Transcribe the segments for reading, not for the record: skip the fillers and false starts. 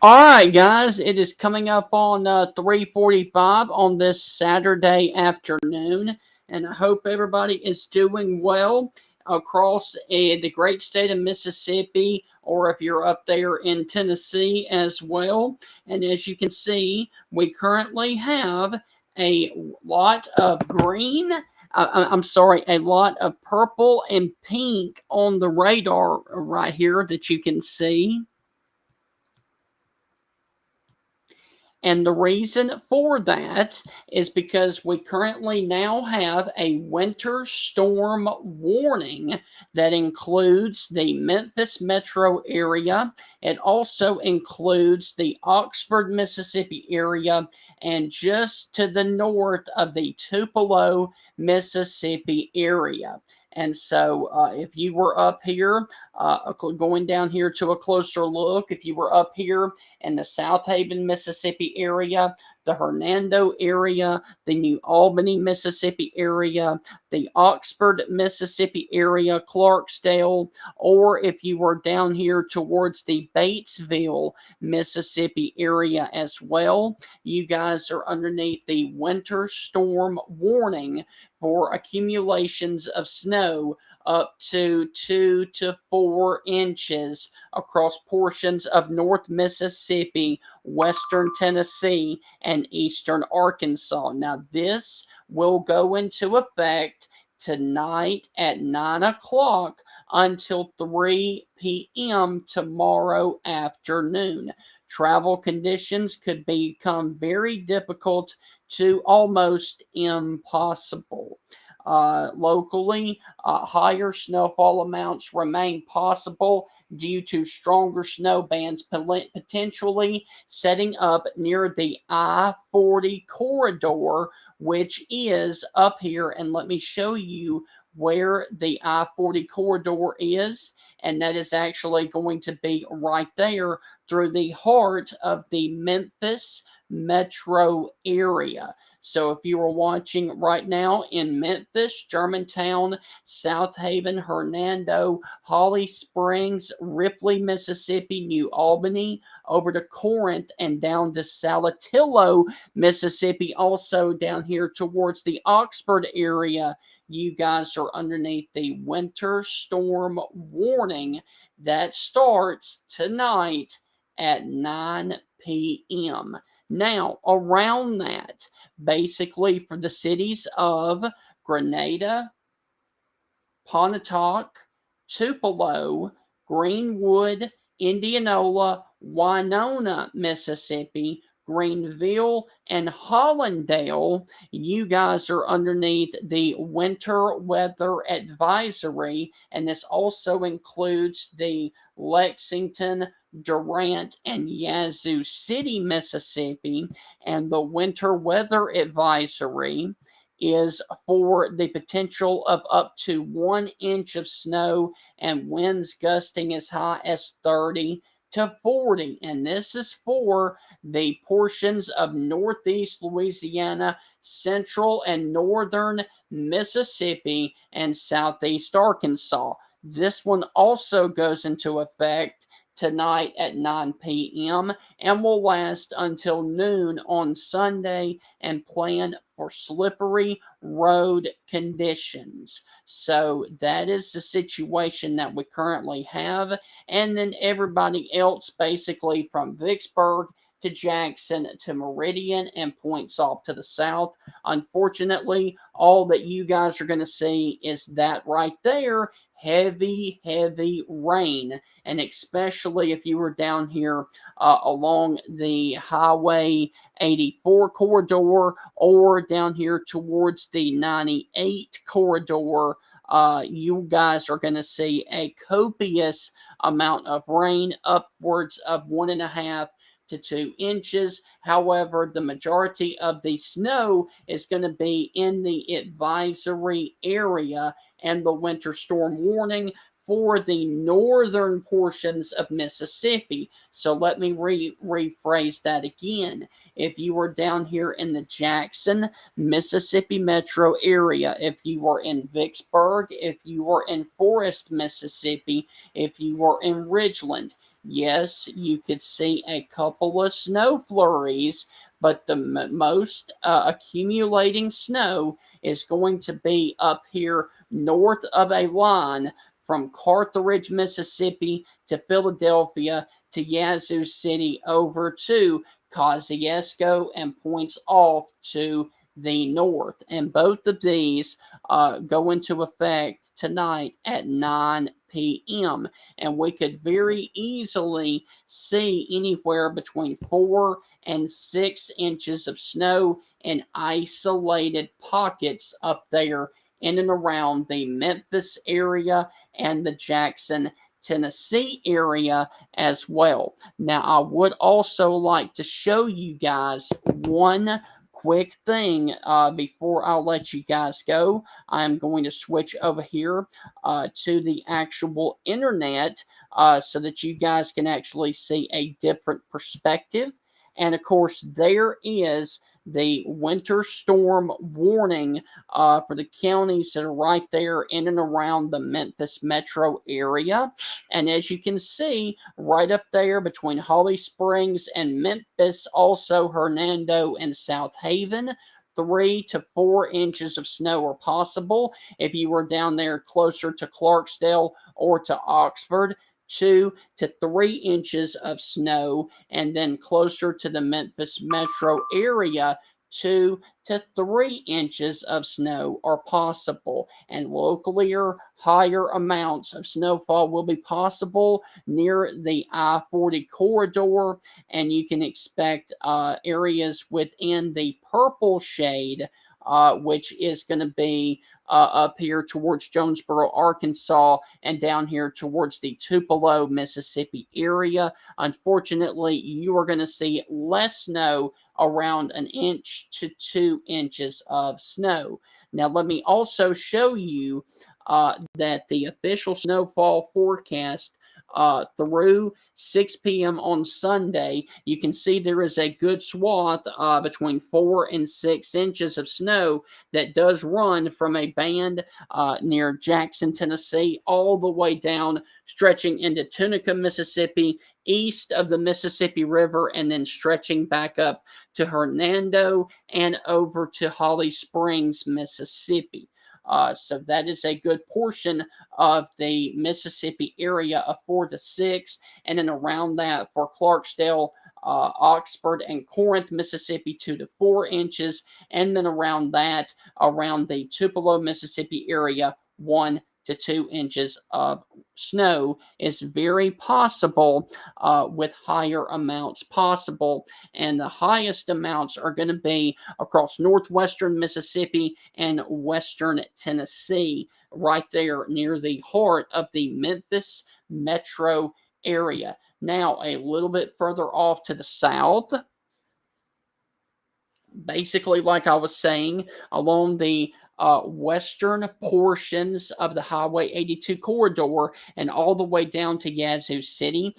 All right, guys, it is coming up on 3:45 on this Saturday afternoon, and I hope everybody is doing well across the great state of Mississippi, or if you're up there in Tennessee as well. And as you can see, we currently have a lot of green. I'm sorry, a lot of purple and pink on the radar right here that you can see. And the reason for that is because we currently now have a winter storm warning that includes the Memphis metro area. It also includes the Oxford, Mississippi area and just to the north of the Tupelo, Mississippi area. And so, if you were up here, going down here to a closer look, if you were up here in the South Haven, Mississippi area, the Hernando area, the New Albany, Mississippi area, the Oxford, Mississippi area, Clarksdale, or if you were down here towards the Batesville, Mississippi area as well, you guys are underneath the winter storm warning for accumulations of snow up to 2 to 4 inches across portions of North Mississippi, Western Tennessee, and Eastern Arkansas. Now, this will go into effect tonight at 9 o'clock until 3 p.m. tomorrow afternoon. Travel conditions could become very difficult to almost impossible. Locally, higher snowfall amounts remain possible due to stronger snow bands potentially setting up near the I-40 corridor, which is up here. And let me show you where the I-40 corridor is. And that is actually going to be right there through the heart of the Memphis metro area. So if you are watching right now in Memphis, Germantown, South Haven, Hernando, Holly Springs, Ripley, Mississippi, New Albany, over to Corinth and down to Saltillo, Mississippi, also down here towards the Oxford area, you guys are underneath the winter storm warning that starts tonight at 9 p.m. Now, around that, basically for the cities of Grenada, Pontotoc, Tupelo, Greenwood, Indianola, Winona, Mississippi, Greenville, and Hollandale, you guys are underneath the winter weather advisory, and this also includes the Lexington, Durant, and Yazoo City, Mississippi, and the winter weather advisory is for the potential of up to 1 inch of snow and winds gusting as high as 30 to 40. And this is for the portions of northeast Louisiana, central and northern Mississippi, and southeast Arkansas. This one also goes into effect tonight at 9 p.m. and will last until noon on Sunday and plan for slippery road conditions. So that is the situation that we currently have. And then everybody else, basically from Vicksburg to Jackson to Meridian and points off to the south. Unfortunately, all that you guys are going to see is that right there, heavy rain. And especially if you were down here along the Highway 84 corridor or down here towards the 98 corridor, you guys are going to see a copious amount of rain, upwards of 1.5 to 2 inches. However, the majority of the snow is going to be in the advisory area and the winter storm warning for the northern portions of Mississippi. So let me rephrase that again. If you are down here in the Jackson, Mississippi metro area, if you are in Vicksburg, if you are in Forest, Mississippi, if you are in Ridgeland, yes, you could see a couple of snow flurries, but the most accumulating snow is going to be up here north of a line from Carthage, Mississippi to Philadelphia to Yazoo City over to Kosciuszko and points off to the north. And both of these go into effect tonight at 9 p.m. And we could very easily see anywhere between 4 and 6 inches of snow in isolated pockets up there in and around the Memphis area and the Jackson, Tennessee area as well. Now, I would also like to show you guys one quick thing before I let you guys go. I'm going to switch over here to the actual internet so that you guys can actually see a different perspective. And of course, there is the winter storm warning for the counties that are right there in and around the Memphis metro area. And as you can see, right up there between Holly Springs and Memphis, also Hernando and South Haven, 3 to 4 inches of snow are possible. If you were down there closer to Clarksdale or to Oxford, 2 to 3 inches of snow, and then closer to the Memphis metro area, 2 to 3 inches of snow are possible, and locally higher amounts of snowfall will be possible near the I-40 corridor, and you can expect areas within the purple shade, which is going to be up here towards Jonesboro, Arkansas, and down here towards the Tupelo, Mississippi area. Unfortunately, you are going to see less snow, around 1 to 2 inches of snow. Now, let me also show you that the official snowfall forecast through 6 p.m. on Sunday, you can see there is a good swath between 4 and 6 inches of snow that does run from a band near Jackson, Tennessee, all the way down, stretching into Tunica, Mississippi, east of the Mississippi River, and then stretching back up to Hernando and over to Holly Springs, Mississippi. So that is a good portion of the Mississippi area of 4 to 6, and then around that for Clarksdale, Oxford, and Corinth, Mississippi, 2 to 4 inches, and then around that, around the Tupelo, Mississippi area, 1 to 2 inches of snow is very possible with higher amounts possible. And the highest amounts are going to be across northwestern Mississippi and western Tennessee, right there near the heart of the Memphis metro area. Now, a little bit further off to the south, basically, like I was saying, along the western portions of the Highway 82 corridor and all the way down to Yazoo City.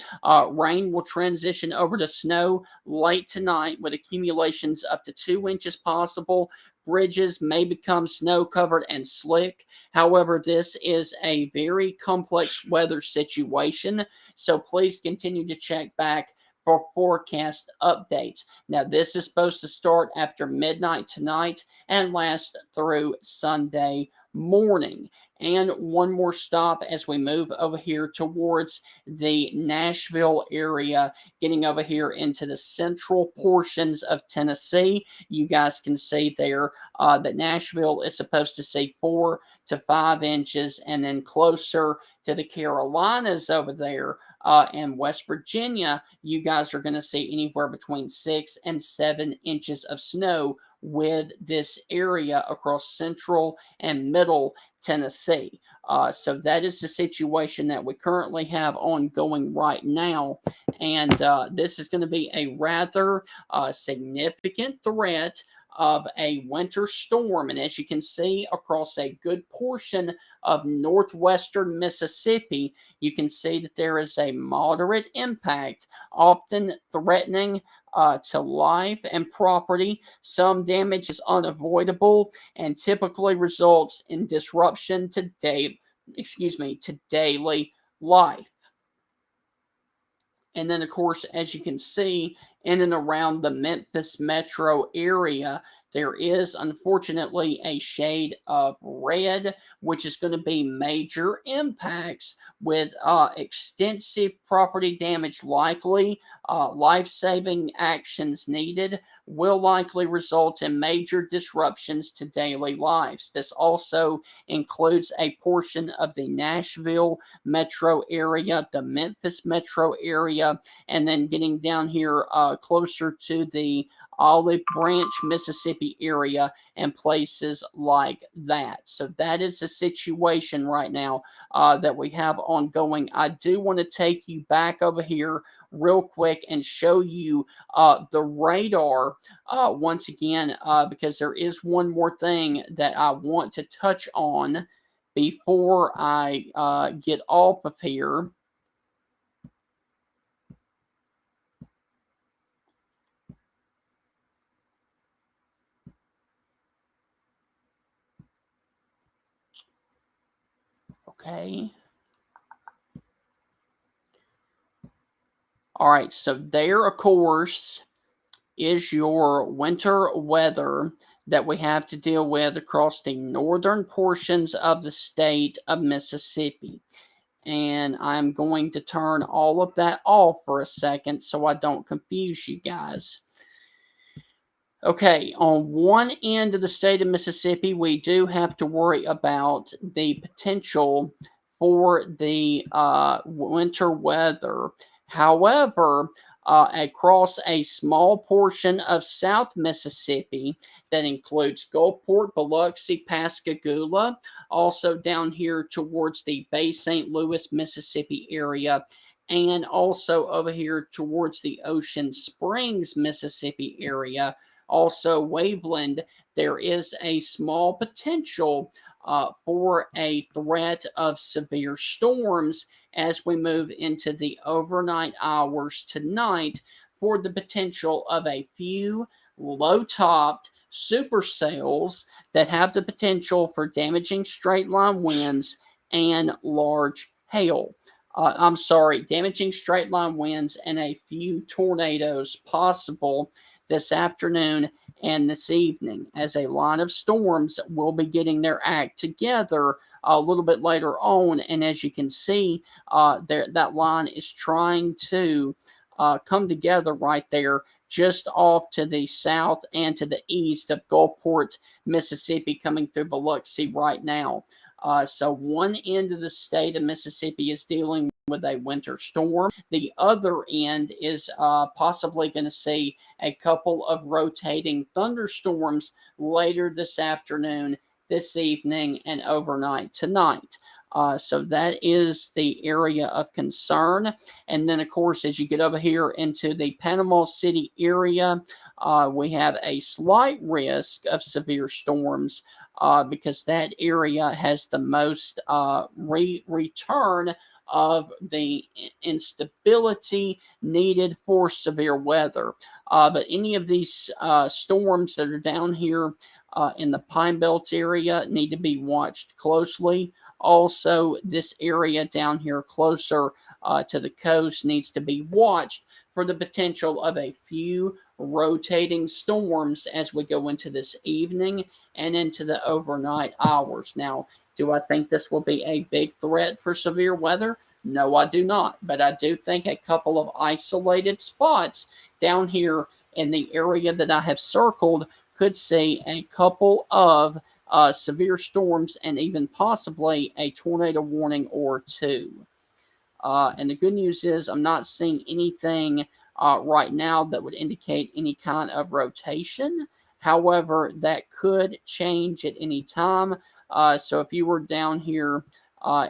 Rain will transition over to snow late tonight with accumulations up to 2 inches possible. Bridges may become snow covered and slick. However, this is a very complex weather situation, so please continue to check back for forecast updates. Now, this is supposed to start after midnight tonight and last through Sunday morning. And one more stop as we move over here towards the Nashville area, getting over here into the central portions of Tennessee. You guys can see there that Nashville is supposed to see 4 to 5 inches, and then closer to the Carolinas over there and West Virginia, you guys are going to see anywhere between 6 and 7 inches of snow with this area across central and middle Tennessee. So that is the situation that we currently have ongoing right now. And this is going to be a rather significant threat of a winter storm. And as you can see across a good portion of northwestern Mississippi, you can see that there is a moderate impact, often threatening to life and property. Some damage is unavoidable and typically results in disruption to daily life. And then, of course, as you can see, in and around the Memphis metro area, there is unfortunately a shade of red, which is going to be major impacts with extensive property damage likely, life saving actions needed, will likely result in major disruptions to daily lives. This also includes a portion of the Nashville metro area, the Memphis metro area, and then getting down here closer to the Olive Branch, Mississippi area and places like that. So that is the situation right now that we have ongoing. I do want to take you back over here real quick and show you the radar once again because there is one more thing that I want to touch on before I get off of here. Okay. All right, so there, of course, is your winter weather that we have to deal with across the northern portions of the state of Mississippi. And I'm going to turn all of that off for a second so I don't confuse you guys. Okay, on one end of the state of Mississippi, we do have to worry about the potential for the winter weather. However, across a small portion of South Mississippi that includes Gulfport, Biloxi, Pascagoula, also down here towards the Bay St. Louis, Mississippi area, and also over here towards the Ocean Springs, Mississippi area, also Waveland, there is a small potential for a threat of severe storms as we move into the overnight hours tonight for the potential of a few low-topped supercells that have the potential for damaging straight-line winds and large hail. I'm sorry, damaging straight line winds and a few tornadoes possible this afternoon and this evening, as a line of storms will be getting their act together a little bit later on. And as you can see, that line is trying to come together right there, just off to the south and to the east of Gulfport, Mississippi, coming through Biloxi right now. So one end of the state of Mississippi is dealing with a winter storm. The other end is possibly going to see a couple of rotating thunderstorms later this afternoon, this evening, and overnight tonight. So that is the area of concern. And then, of course, as you get over here into the Panama City area, we have a slight risk of severe storms because that area has the most return of the instability needed for severe weather. But any of these storms that are down here in the Pine Belt area need to be watched closely. Also, this area down here closer to the coast needs to be watched for the potential of a few rotating storms as we go into this evening and into the overnight hours. Now, do I think this will be a big threat for severe weather? No, I do not. But I do think a couple of isolated spots down here in the area that I have circled could see a couple of severe storms and even possibly a tornado warning or two. And the good news is I'm not seeing anything right now that would indicate any kind of rotation. However, that could change at any time. So if you were down here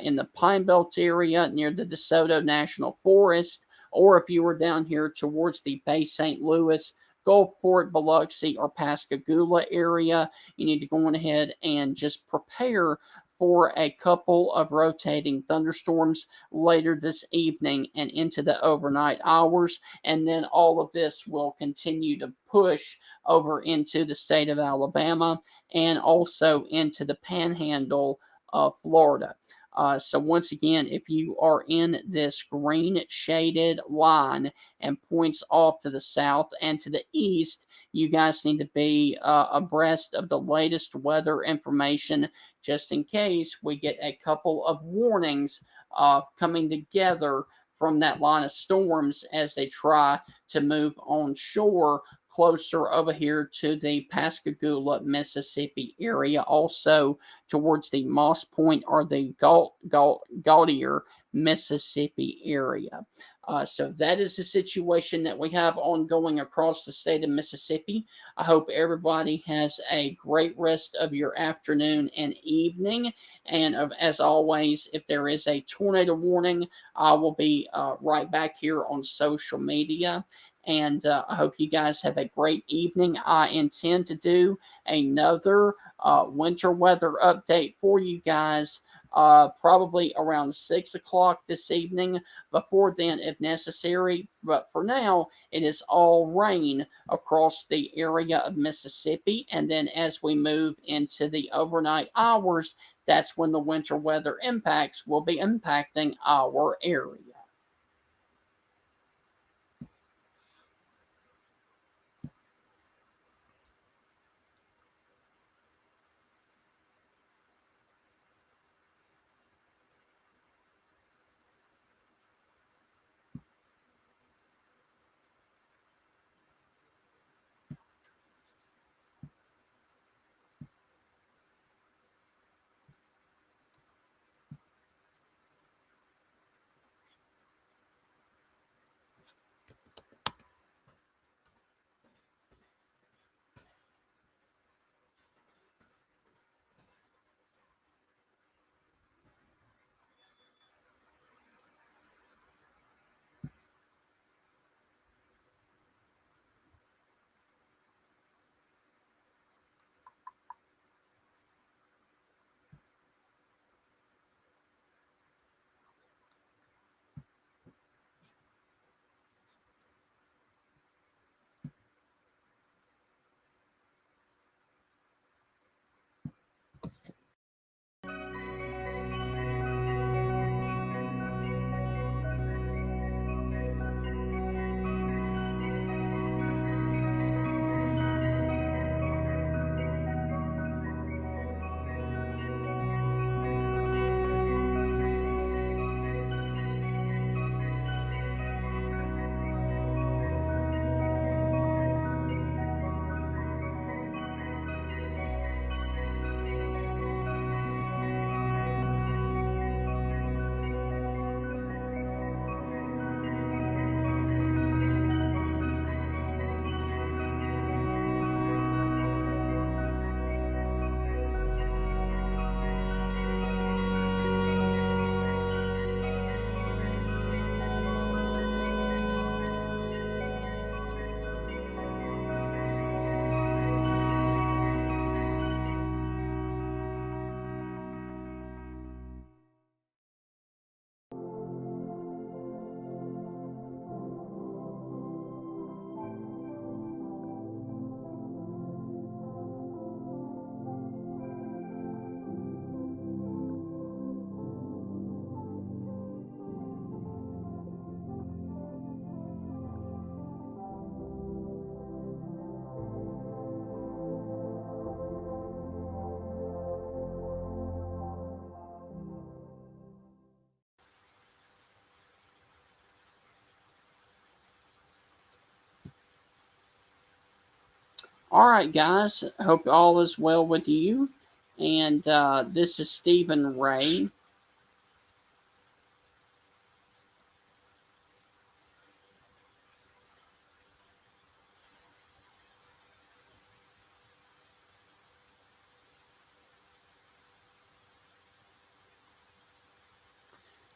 in the Pine Belt area near the DeSoto National Forest, or if you were down here towards the Bay St. Louis, Gulfport, Biloxi, or Pascagoula area, you need to go on ahead and just prepare for a couple of rotating thunderstorms later this evening and into the overnight hours. And then all of this will continue to push over into the state of Alabama and also into the panhandle of Florida. So once again, if you are in this green shaded line and points off to the south and to the east, you guys need to be abreast of the latest weather information just in case we get a couple of warnings coming together from that line of storms as they try to move on shore closer over here to the Pascagoula, Mississippi area, also towards the Moss Point or the Gautier, Mississippi area. So that is the situation that we have ongoing across the state of Mississippi. I hope everybody has a great rest of your afternoon and evening. And as always, if there is a tornado warning, I will be right back here on social media. And I hope you guys have a great evening. I intend to do another winter weather update for you guys probably around 6 o'clock this evening. Before then, if necessary. But for now, it is all rain across the area of Mississippi. And then as we move into the overnight hours, that's when the winter weather impacts will be impacting our area. All right, guys. Hope all is well with you. And this is Stephen Ray.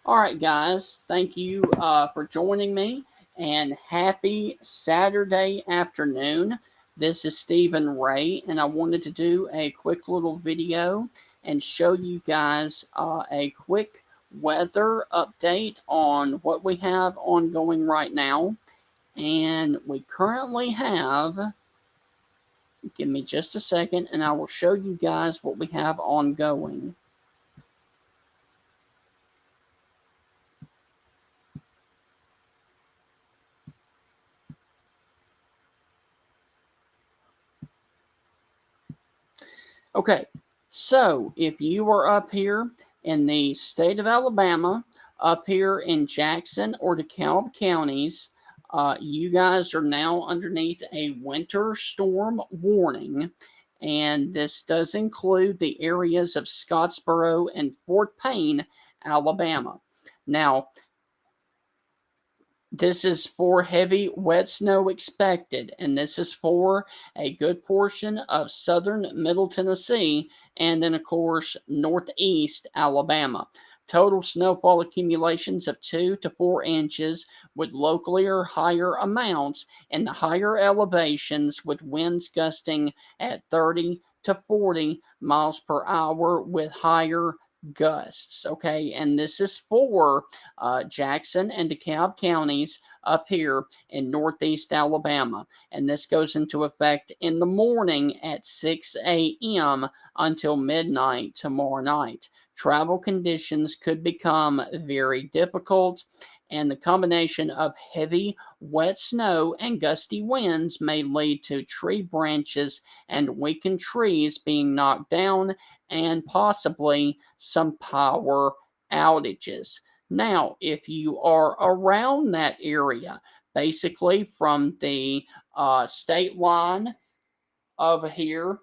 All right, guys. Thank you for joining me. And happy Saturday afternoon. This is Stephen Ray, and I wanted to do a quick little video and show you guys a quick weather update on what we have ongoing right now. And we currently have, give me just a second, and I will show you guys what we have ongoing. Okay, so if you are up here in the state of Alabama, up here in Jackson or DeKalb counties, you guys are now underneath a winter storm warning, and this does include the areas of Scottsboro and Fort Payne, Alabama. Now, this is for heavy wet snow expected, and this is for a good portion of southern Middle Tennessee and then, of course, northeast Alabama. Total snowfall accumulations of 2 to 4 inches with locally or higher amounts in the higher elevations, with winds gusting at 30 to 40 miles per hour with higher gusts. Okay, and this is for Jackson and DeKalb counties up here in northeast Alabama. And this goes into effect in the morning at 6 a.m. until midnight tomorrow night. Travel conditions could become very difficult, and the combination of heavy, wet snow and gusty winds may lead to tree branches and weakened trees being knocked down and possibly some power outages. Now, if you are around that area, basically from the state line over here,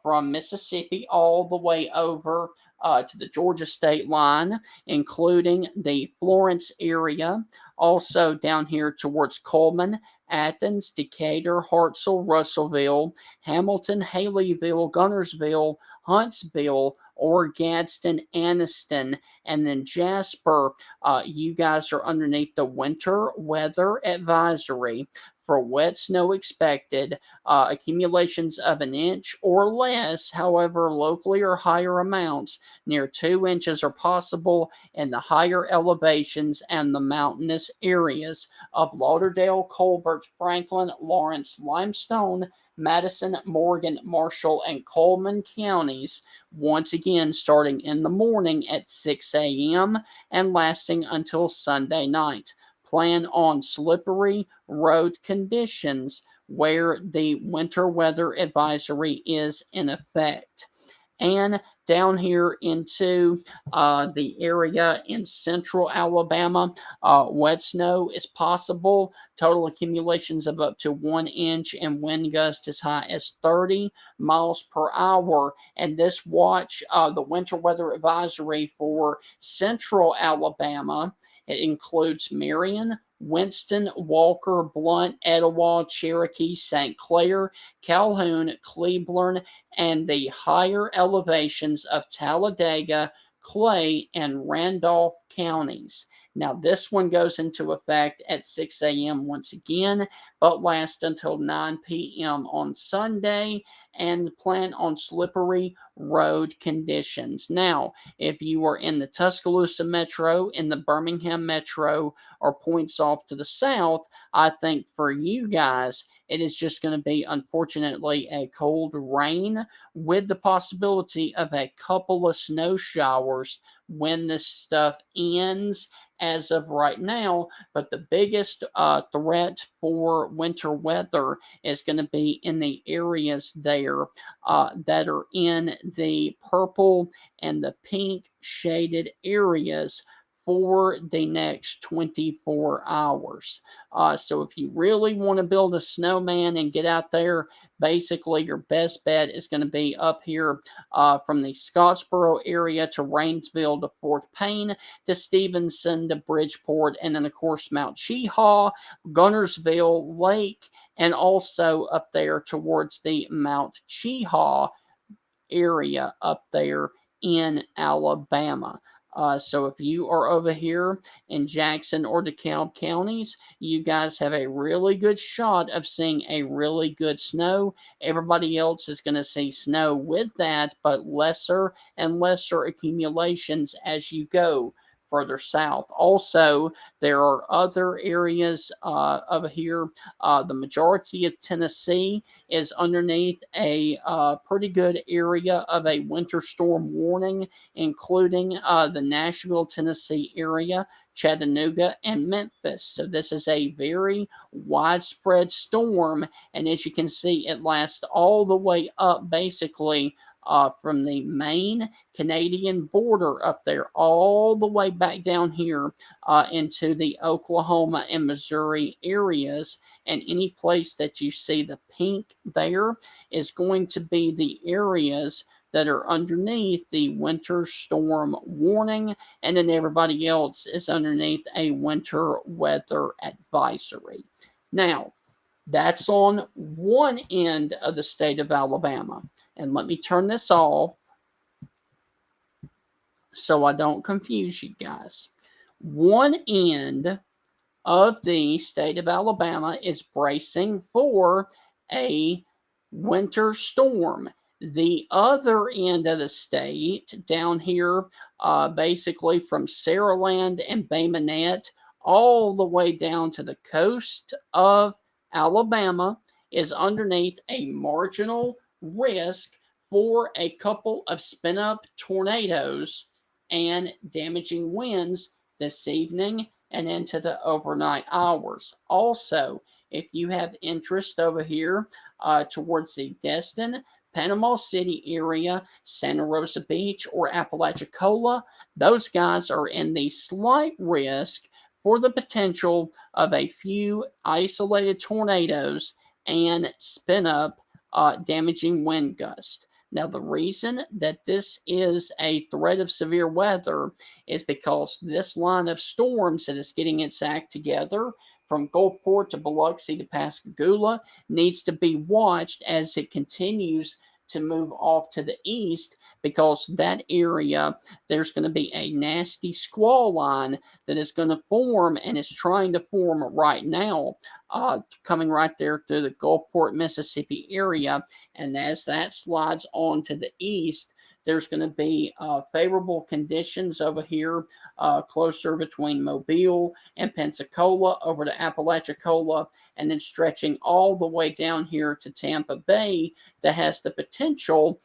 from Mississippi all the way over to the Georgia state line, including the Florence area, also down here towards Coleman, Athens, Decatur, Hartselle, Russellville, Hamilton, Haleyville, Gunnersville, Huntsville, or Gadsden, Anniston, and then Jasper. You guys are underneath the winter weather advisory for wet snow expected, accumulations of an inch or less, however, locally or higher amounts near 2 inches are possible in the higher elevations and the mountainous areas of Lauderdale, Colbert, Franklin, Lawrence, Limestone, Madison, Morgan, Marshall, and Coleman counties, once again starting in the morning at 6 a.m. and lasting until Sunday night. Plan on slippery road conditions where the winter weather advisory is in effect. And down here into the area in central Alabama, wet snow is possible. Total accumulations of up to 1 inch and wind gusts as high as 30 miles per hour. And this watch, the winter weather advisory for central Alabama, it includes Marion, Winston, Walker, Blunt, Etowah, Cherokee, St. Clair, Calhoun, Cleburne, and the higher elevations of Talladega, Clay, and Randolph counties. Now, this one goes into effect at 6 a.m. once again, but lasts until 9 p.m. on Sunday, and plan on slippery road conditions. Now, if you are in the Tuscaloosa metro, in the Birmingham metro, or points off to the south, I think for you guys, it is just going to be, unfortunately, a cold rain with the possibility of a couple of snow showers when this stuff ends as of right now. But the biggest threat for winter weather is going to be in the areas there that are in the purple and the pink shaded areas for the next 24 hours. So if you really want to build a snowman and get out there, basically your best bet is going to be up here from the Scottsboro area to Rainsville to Fort Payne to Stevenson to Bridgeport, and then of course Mount Cheaha, Gunnersville Lake, and also up there towards the Mount Cheaha area up there in Alabama. So if you are over here in Jackson or DeKalb counties, you guys have a really good shot of seeing a really good snow. Everybody else is going to see snow with that, but lesser and lesser accumulations as you go further south. Also, there are other areas over here. The majority of Tennessee is underneath a pretty good area of a winter storm warning, including the Nashville, Tennessee area, Chattanooga, and Memphis. So this is a very widespread storm, and as you can see, it lasts all the way up basically from the Maine Canadian border up there all the way back down here into the Oklahoma and Missouri areas. And any place that you see the pink there is going to be the areas that are underneath the winter storm warning, and then everybody else is underneath a winter weather advisory. Now, that's on one end of the state of Alabama. And let me turn this off so I don't confuse you guys. One end of the state of Alabama is bracing for a winter storm. The other end of the state, down here, basically from Saraland and Bay Minette, all the way down to the coast of Alabama, is underneath a marginal risk for a couple of spin up tornadoes and damaging winds this evening and into the overnight hours. Also, if you have interest over here towards the Destin, Panama City area, Santa Rosa Beach, or Apalachicola, those guys are in the slight risk for the potential of a few isolated tornadoes and spin up damaging wind gusts. Now, the reason that this is a threat of severe weather is because this line of storms that is getting its act together from Gulfport to Biloxi to Pascagoula needs to be watched as it continues to move off to the east, because that area, there's going to be a nasty squall line that is going to form and is trying to form right now, coming right there through the Gulfport, Mississippi area. And as that slides on to the east, there's going to be favorable conditions over here closer between Mobile and Pensacola over to Apalachicola, and then stretching all the way down here to Tampa Bay, that has the potential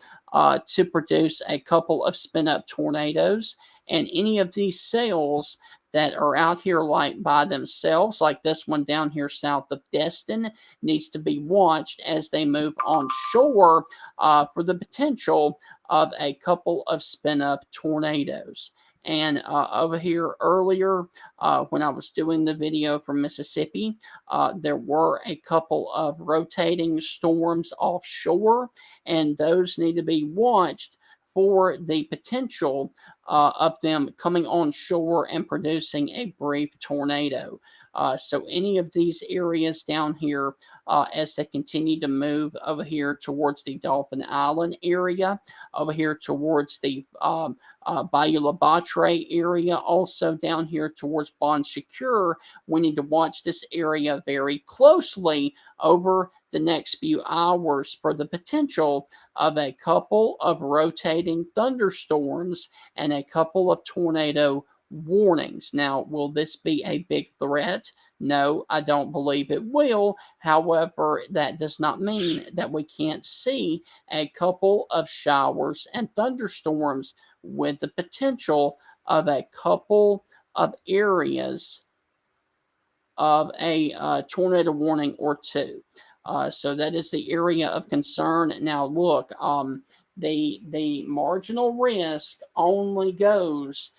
to produce a couple of spin up tornadoes. And any of these cells that are out here like by themselves, like this one down here south of Destin, needs to be watched as they move on shore for the potential of a couple of spin up tornadoes. And over here earlier, when I was doing the video from Mississippi, there were a couple of rotating storms offshore, and those need to be watched for the potential of them coming on shore and producing a brief tornado. So any of these areas down here, as they continue to move over here towards the Dauphin Island area, over here towards the Bayou La Batre area, also down here towards Bon Secure, we need to watch this area very closely over the next few hours for the potential of a couple of rotating thunderstorms and a couple of tornado warnings. Now, will this be a big threat? No, I don't believe it will. However, that does not mean that we can't see a couple of showers and thunderstorms with the potential of a couple of areas of a tornado warning or two. So that is the area of concern. Now, look, the marginal risk only goes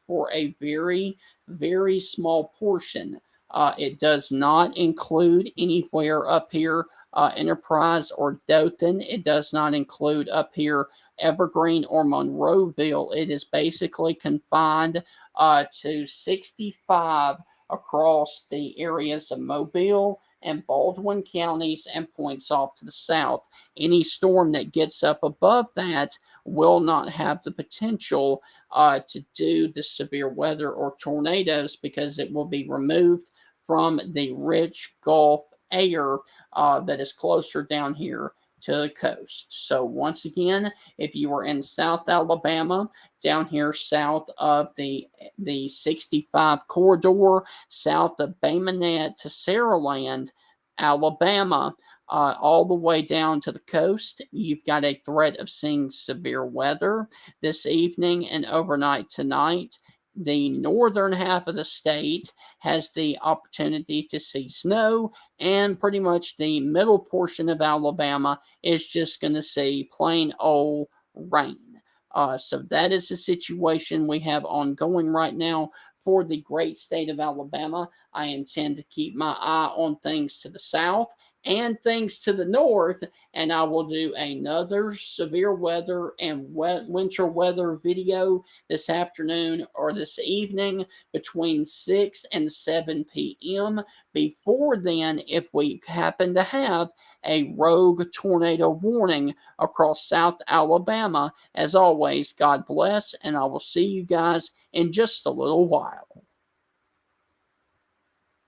for a very, very small portion. It does not include anywhere up here Enterprise or Dothan. It does not include up here Evergreen or Monroeville. It is basically confined to 65 across the areas of Mobile and Baldwin counties and points off to the south. Any storm that gets up above that will not have the potential to do the severe weather or tornadoes, because it will be removed from the rich Gulf air that is closer down here to the coast. So once again, if you are in South Alabama, down here south of the 65 corridor, south of Bay Minette to Saraland, Alabama, all the way down to the coast, you've got a threat of seeing severe weather this evening and overnight tonight. the northern half of the state has the opportunity to see snow, and pretty much the middle portion of Alabama is just going to see plain old rain. So that is the situation we have ongoing right now for the great state of Alabama. I intend to keep my eye on things to the south and things to the north, and I will do another severe weather and winter weather video this afternoon or this evening between 6 and 7 p.m. Before then, if we happen to have a rogue tornado warning across South Alabama, as always, God bless, and I will see you guys in just a little while.